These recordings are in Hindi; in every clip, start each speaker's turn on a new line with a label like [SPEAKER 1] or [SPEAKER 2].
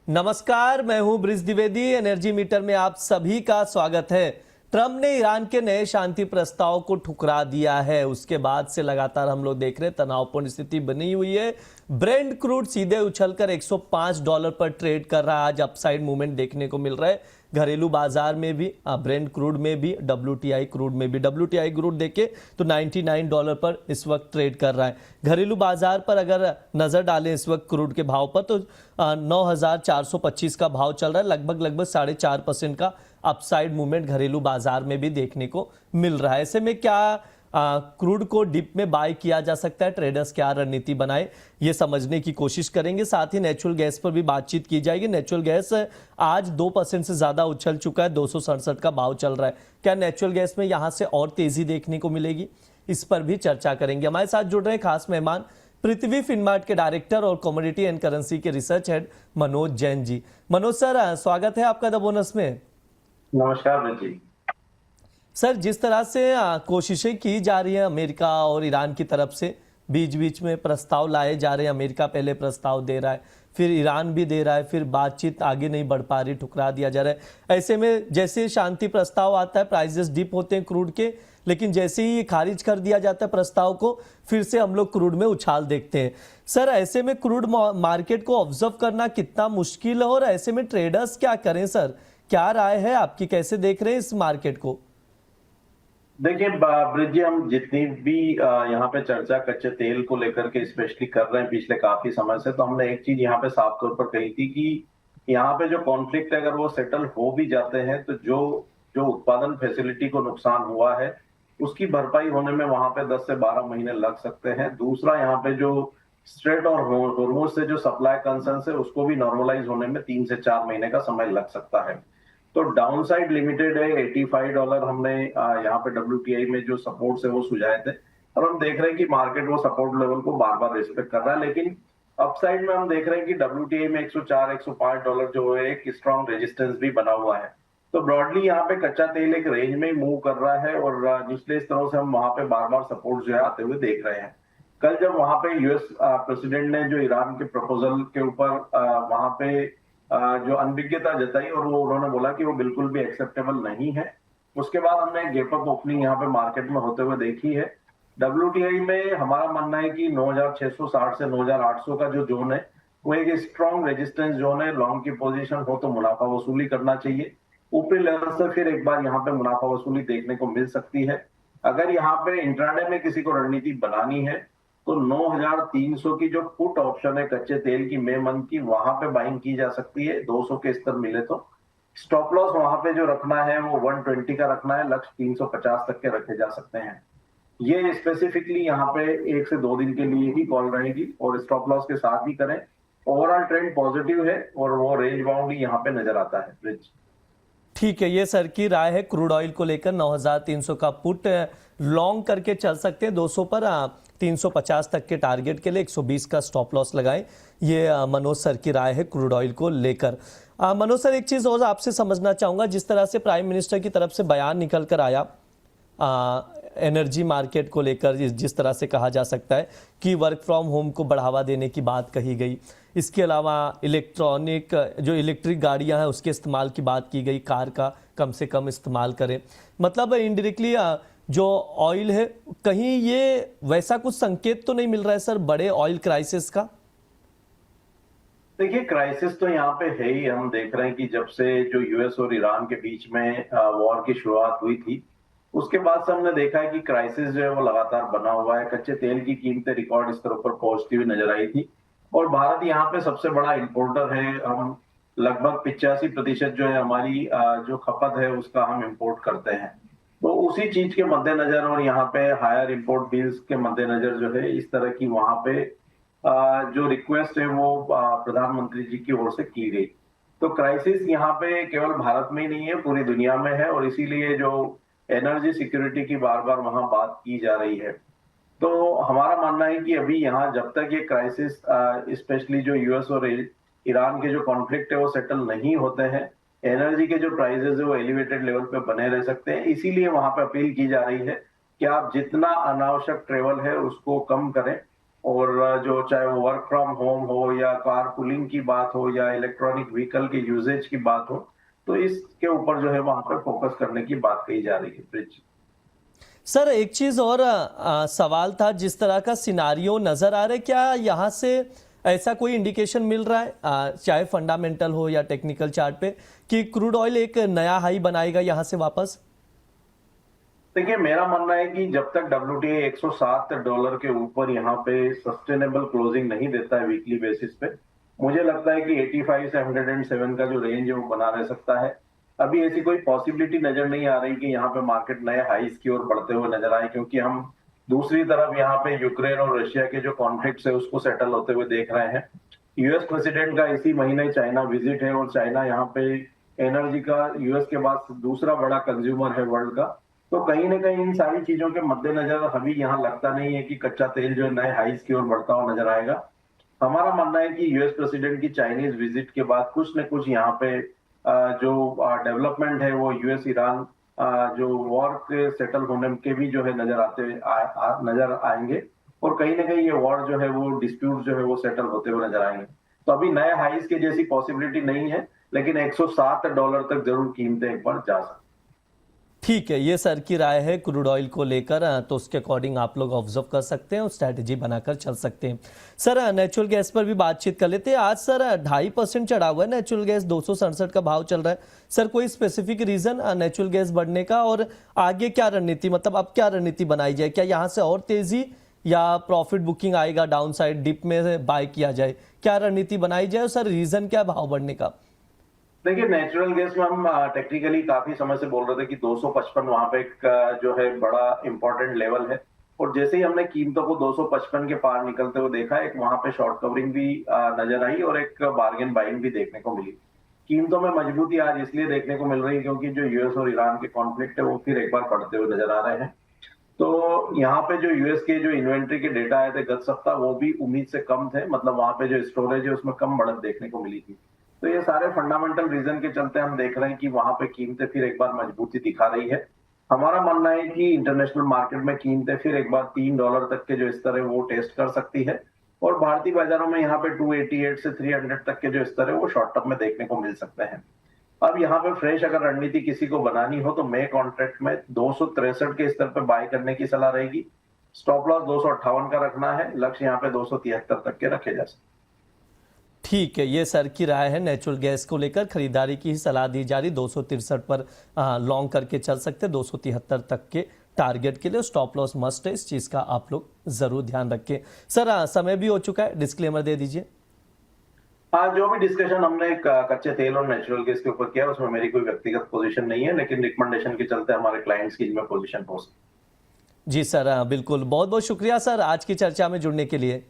[SPEAKER 1] नमस्कार, मैं हूं ब्रिज द्विवेदी। एनर्जी मीटर में आप सभी का स्वागत है। ट्रंप ने ईरान के नए शांति प्रस्ताव को ठुकरा दिया है। उसके बाद से लगातार हम लोग देख रहे हैं तनावपूर्ण स्थिति बनी हुई है। ब्रेंट क्रूड सीधे उछलकर $105 पर ट्रेड कर रहा है। आज अपसाइड मूवमेंट देखने को मिल रहा है घरेलू बाजार में भी, ब्रेंट क्रूड में भी, WTI क्रूड में भी। WTI क्रूड देखे तो $99 पर इस वक्त ट्रेड कर रहा है। घरेलू बाजार पर अगर नजर डालें इस वक्त क्रूड के भाव पर तो 9,425 का भाव चल रहा है। लगभग 4.5% का अपसाइड मूवमेंट घरेलू बाजार में भी देखने को मिल रहा है। ऐसे में क्या क्रूड को डिप में बाय किया जा सकता है, ट्रेडर्स क्या रणनीति बनाए, ये समझने की कोशिश करेंगे। साथ ही नेचुरल गैस पर भी बातचीत की जाएगी। नेचुरल गैस आज 2% से ज्यादा उछल चुका है, 267 का भाव चल रहा है। क्या नेचुरल गैस में यहां से और तेजी देखने को मिलेगी, इस पर भी चर्चा करेंगे। हमारे साथ जुड़ रहे हैं खास मेहमान पृथ्वी फिनमार्ट के डायरेक्टर और कमोडिटी एंड करेंसी के research head Manoj Jain ji. Manoj sir, स्वागत है आपका द बोनस में।
[SPEAKER 2] नमस्कार जी।
[SPEAKER 1] सर, जिस तरह से कोशिशें की जा रही हैं अमेरिका और ईरान की तरफ से, बीच बीच में प्रस्ताव लाए जा रहे हैं। अमेरिका पहले प्रस्ताव दे रहा है, फिर ईरान भी दे रहा है, फिर बातचीत आगे नहीं बढ़ पा रही, ठुकरा दिया जा रहा है। ऐसे में जैसे शांति प्रस्ताव आता है, प्राइसेस डिप होते हैं क्रूड के, लेकिन जैसे ही खारिज कर दिया जाता है प्रस्ताव को, फिर से हम लोग क्रूड में उछाल देखते हैं। सर, ऐसे में क्रूड मार्केट को ऑब्जर्व करना कितना मुश्किल है और ऐसे में ट्रेडर्स क्या करें? सर, क्या राय है आपकी, कैसे देख रहे हैं इस मार्केट को?
[SPEAKER 2] देखिए ब्रिज जी, हम जितनी भी यहाँ पे चर्चा कच्चे तेल को लेकर के स्पेशली कर रहे हैं पिछले काफी समय से, तो हमने एक चीज यहाँ पे साफ तौर पर कही थी कि यहाँ पे जो कॉन्फ्लिक्ट है, अगर वो सेटल हो भी जाते हैं तो जो जो उत्पादन फैसिलिटी को नुकसान हुआ है उसकी भरपाई होने में वहां पे 10 से 12 महीने लग सकते हैं। दूसरा, यहाँ पे जो स्ट्रेट और हॉर्मोज से जो सप्लाई कंसर्न है उसको भी नॉर्मलाइज होने में 3 से 4 महीने का समय लग सकता है। तो डाउन साइड लिमिटेड है। $85 हमने यहाँ पे WTI में जो सपोर्ट है वो सुझाए थे, और हम देख रहे हैं कि मार्केट वो सपोर्ट लेवल को बार बार रिस्पेक्ट कर रहा है। लेकिन अपसाइड में हम देख रहे हैं कि WTI में $104-105 जो है एक स्ट्रॉन्ग रेजिस्टेंस भी बना हुआ है। तो ब्रॉडली यहाँ पे कच्चा तेल एक रेंज में मूव कर रहा है, और निचले स्तरों से हम वहां पे बार बार सपोर्ट जो है आते हुए देख रहे हैं। कल जब वहां पे यूएस प्रेसिडेंट ने जो ईरान के प्रपोजल के ऊपर वहां पे जो अनभिज्ञता जताई, और वो उन्होंने बोला कि वो बिल्कुल भी एक्सेप्टेबल नहीं है, उसके बाद हमने गैप अप ओपनिंग यहाँ पे मार्केट में होते हुए देखी है। WTI में हमारा मानना है कि 9660 से 9800 का जो जोन है वो एक स्ट्रॉन्ग रेजिस्टेंस जोन है। लॉन्ग की पोजीशन हो तो मुनाफा वसूली करना चाहिए। ऊपरी लेवल से फिर एक बार यहाँ पे मुनाफा वसूली देखने को मिल सकती है। अगर यहाँ पे इंट्राडे में किसी को रणनीति बनानी है तो 9300 की जो पुट ऑप्शन है कच्चे तेल की मे मंथ की, वहां पे बाइंग की जा सकती है। 200 के स्तर मिले तो स्टॉप लॉस वहां पे जो रखना है वो 120 का रखना है। लक्ष्य 350 तक के रखे जा सकते हैं। ये स्पेसिफिकली यहाँ पे 1 से 2 दिन के लिए ही कॉल रहेगी, और स्टॉप लॉस के साथ ही करें। ओवरऑल ट्रेंड पॉजिटिव है और वो रेंज बाउंड ही यहाँ पे नजर आता है। ब्रिज
[SPEAKER 1] ठीक है, ये सर की राय है। क्रूड ऑयल को लेकर 9,300 का पुट लॉन्ग करके चल सकते हैं 200 पर, 350 तक के टारगेट के लिए 120 का स्टॉप लॉस लगाएं। ये मनोज सर की राय है क्रूड ऑयल को लेकर। मनोज सर, एक चीज़ और आपसे समझना चाहूँगा। जिस तरह से प्राइम मिनिस्टर की तरफ से बयान निकल कर आया एनर्जी मार्केट को लेकर, जिस तरह से कहा जा सकता है कि वर्क फ्रॉम होम को बढ़ावा देने की बात कही गई, इसके अलावा इलेक्ट्रिक गाड़ियां हैं उसके इस्तेमाल की बात की गई, कार का कम से कम इस्तेमाल करें। मतलब इनडायरेक्टली जो ऑयल है, कहीं ये वैसा कुछ संकेत तो नहीं मिल रहा है सर बड़े ऑयल क्राइसिस का?
[SPEAKER 2] देखिए, क्राइसिस तो यहाँ पे है ही। हम देख रहे हैं कि जब से जो यूएस और ईरान के बीच में वॉर की शुरुआत हुई थी, उसके बाद से हमने देखा है कि क्राइसिस जो है वो लगातार बना हुआ है। कच्चे तेल की कीमतें रिकॉर्ड स्तरों पर पहुंचती हुई नजर आई थी, और भारत यहाँ पे सबसे बड़ा इंपोर्टर है। हम लगभग 85% जो है हमारी जो खपत है उसका हम इंपोर्ट करते हैं। तो उसी चीज के मद्देनजर और यहाँ पे हायर इंपोर्ट बिल्स के मद्देनजर जो है इस तरह की वहां पे जो रिक्वेस्ट है वो प्रधानमंत्री जी की ओर से की गई। तो क्राइसिस यहाँ पे केवल भारत में ही नहीं है, पूरी दुनिया में है, और इसीलिए जो एनर्जी सिक्योरिटी की बार बार वहां बात की जा रही है। तो हमारा मानना है कि अभी यहाँ जब तक ये क्राइसिस स्पेशली जो यूएस और ईरान के जो कॉन्फ्लिक्ट है वो सेटल नहीं होते हैं, एनर्जी के जो प्राइसेस है वो एलिवेटेड लेवल पे बने रह सकते हैं। इसीलिए वहां पे अपील की जा रही है कि आप जितना अनावश्यक ट्रेवल है उसको कम करें, और जो चाहे वो वर्क फ्रॉम होम हो या कार पुलिंग की बात हो या इलेक्ट्रॉनिक व्हीकल के यूजेज की बात हो, तो इसके ऊपर जो है वहां पर फोकस करने की बात कही जा रही है ब्रिज।
[SPEAKER 1] सर एक चीज और सवाल था, जिस तरह का सिनारियो नजर आ रहा है, क्या यहाँ से ऐसा कोई इंडिकेशन मिल रहा है चाहे फंडामेंटल हो या टेक्निकल चार्ट पे, कि क्रूड ऑयल एक नया हाई बनाएगा यहाँ से वापस?
[SPEAKER 2] देखिए, मेरा मानना है कि जब तक WTI $107 के ऊपर यहाँ पे सस्टेनेबल क्लोजिंग नहीं देता है वीकली बेसिस पे, मुझे लगता है कि 85 से 107 का जो रेंज है वो बना रह सकता है। अभी ऐसी कोई पॉसिबिलिटी नजर नहीं आ रही कि यहाँ पे मार्केट नए हाईज की ओर बढ़ते हुए नजर आए, क्योंकि हम दूसरी तरफ यहाँ पे यूक्रेन और रशिया के जो कॉन्फ्लिक्ट है उसको सेटल होते हुए देख रहे हैं। यूएस प्रेसिडेंट का इसी महीने चाइना विजिट है और चाइना यहाँ पे एनर्जी का यूएस के बाद दूसरा बड़ा कंज्यूमर है वर्ल्ड का। तो कहीं ना कहीं इन सारी चीजों के मद्देनजर अभी यहाँ लगता नहीं है कि कच्चा तेल जो नए हाईज की ओर बढ़ता हुआ नजर आएगा। हमारा मानना है कि यूएस प्रेसिडेंट की चाइनीज विजिट के बाद कुछ न कुछ यहाँ पे जो डेवलपमेंट है वो यूएस ईरान जो वॉर के सेटल होने के भी जो है नजर आते नजर आएंगे, और कहीं ना कहीं ये वॉर जो है वो डिस्प्यूट जो है वो सेटल होते हुए नजर आएंगे। तो अभी नए हाईज के जैसी पॉसिबिलिटी नहीं है, लेकिन $107 तक जरूर कीमतें एक बार जा सकती।
[SPEAKER 1] ठीक है, ये सर की राय है क्रूड ऑयल को लेकर, तो उसके अकॉर्डिंग आप लोग ऑब्जर्व कर सकते हैं और स्ट्रैटेजी बनाकर चल सकते हैं। सर नेचुरल गैस पर भी बातचीत कर लेते हैं। आज सर 2.5% चढ़ा हुआ है नेचुरल गैस, 267 का भाव चल रहा है। सर कोई स्पेसिफिक रीजन नेचुरल गैस बढ़ने का, और आगे क्या रणनीति, मतलब अब क्या रणनीति बनाई जाए? क्या यहाँ से और तेजी या प्रॉफिट बुकिंग आएगा, डाउन साइड डिप में बाय किया जाए, क्या रणनीति बनाई जाए? और सर रीजन क्या भाव बढ़ने का?
[SPEAKER 2] देखिए, नेचुरल गैस में हम टेक्निकली काफी समय से बोल रहे थे कि 255 वहां पे एक जो है बड़ा इंपॉर्टेंट लेवल है, और जैसे ही हमने कीमतों को 255 के पार निकलते हुए देखा, एक वहां पे शॉर्ट कवरिंग भी नजर आई और एक बार्गेन बाइंग भी देखने को मिली। कीमतों में मजबूती आज इसलिए देखने को मिल रही है क्योंकि जो यूएस और ईरान के कॉन्फ्लिक्ट है वो फिर एक बार बढ़ते हुए नजर आ रहे हैं। तो यहाँ पे जो यूएस के जो इन्वेंट्री के डेटा आए थे गत सप्ताह, वो भी उम्मीद से कम थे, मतलब वहां पे जो स्टोरेज है उसमें कम बढ़त देखने को मिली थी। तो ये सारे फंडामेंटल रीजन के चलते हम देख रहे हैं कि वहां पे कीमतें फिर एक बार मजबूती दिखा रही है। हमारा मानना है कि इंटरनेशनल मार्केट में कीमतें फिर एक बार $3 तक के जो स्तर है वो टेस्ट कर सकती है, और भारतीय बाजारों में यहाँ पे 288 से 300 तक के जो स्तर है वो शॉर्ट टर्म में देखने को मिल सकते हैं। अब यहाँ पे फ्रेश अगर रणनीति किसी को बनानी हो तो मे कॉन्ट्रैक्ट में 263 के स्तर पे बाय करने की सलाह रहेगी। स्टॉप लॉस 258 का रखना है, लक्ष्य यहाँ पे 273 तक के रखे जा सकते।
[SPEAKER 1] ठीक है, ये सर की राय है। नेचुरल गैस को लेकर खरीदारी की ही सलाह दी जा रही, 263 पर लॉन्ग करके चल सकते, 273 तक के टारगेट के लिए स्टॉप लॉस मस्ट है, इस चीज का आप लोग जरूर ध्यान रखें। सर समय भी हो चुका है, डिस्क्लेमर दे दीजिए।
[SPEAKER 2] हाँ, जो भी डिस्कशन हमने कच्चे तेल और नेचुरल गैस के ऊपर किया उसमें मेरी कोई व्यक्तिगत पोजीशन नहीं है, लेकिन रिकमेंडेशन के चलते हमारे क्लाइंट्स की इनमें पोजीशन हो सकती।
[SPEAKER 1] जी सर, बिल्कुल, बहुत बहुत शुक्रिया सर आज की चर्चा में जुड़ने के लिए।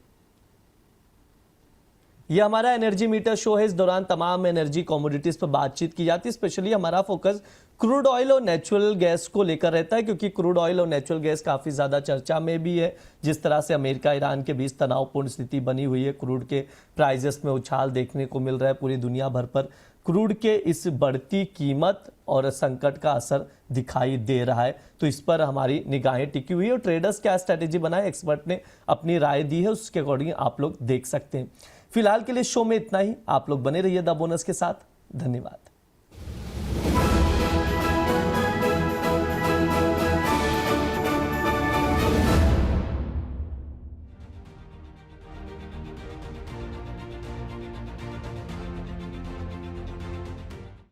[SPEAKER 1] ये हमारा एनर्जी मीटर शो है, इस दौरान तमाम एनर्जी कमोडिटीज पर बातचीत की जाती है। स्पेशली हमारा फोकस क्रूड ऑयल और नेचुरल गैस को लेकर रहता है, क्योंकि क्रूड ऑयल और नेचुरल गैस काफ़ी ज़्यादा चर्चा में भी है। जिस तरह से अमेरिका ईरान के बीच तनावपूर्ण स्थिति बनी हुई है, क्रूड के प्राइजेस में उछाल देखने को मिल रहा है पूरी दुनिया भर पर, क्रूड के इस बढ़ती कीमत और संकट का असर दिखाई दे रहा है। तो इस पर हमारी निगाहें टिकी हुई है, और ट्रेडर्स क्या स्ट्रैटेजी बनाए, एक्सपर्ट ने अपनी राय दी है, उसके अकॉर्डिंग आप लोग देख सकते हैं। फिलहाल के लिए शो में इतना ही। आप लोग बने रहिए द बोनस के साथ। धन्यवाद।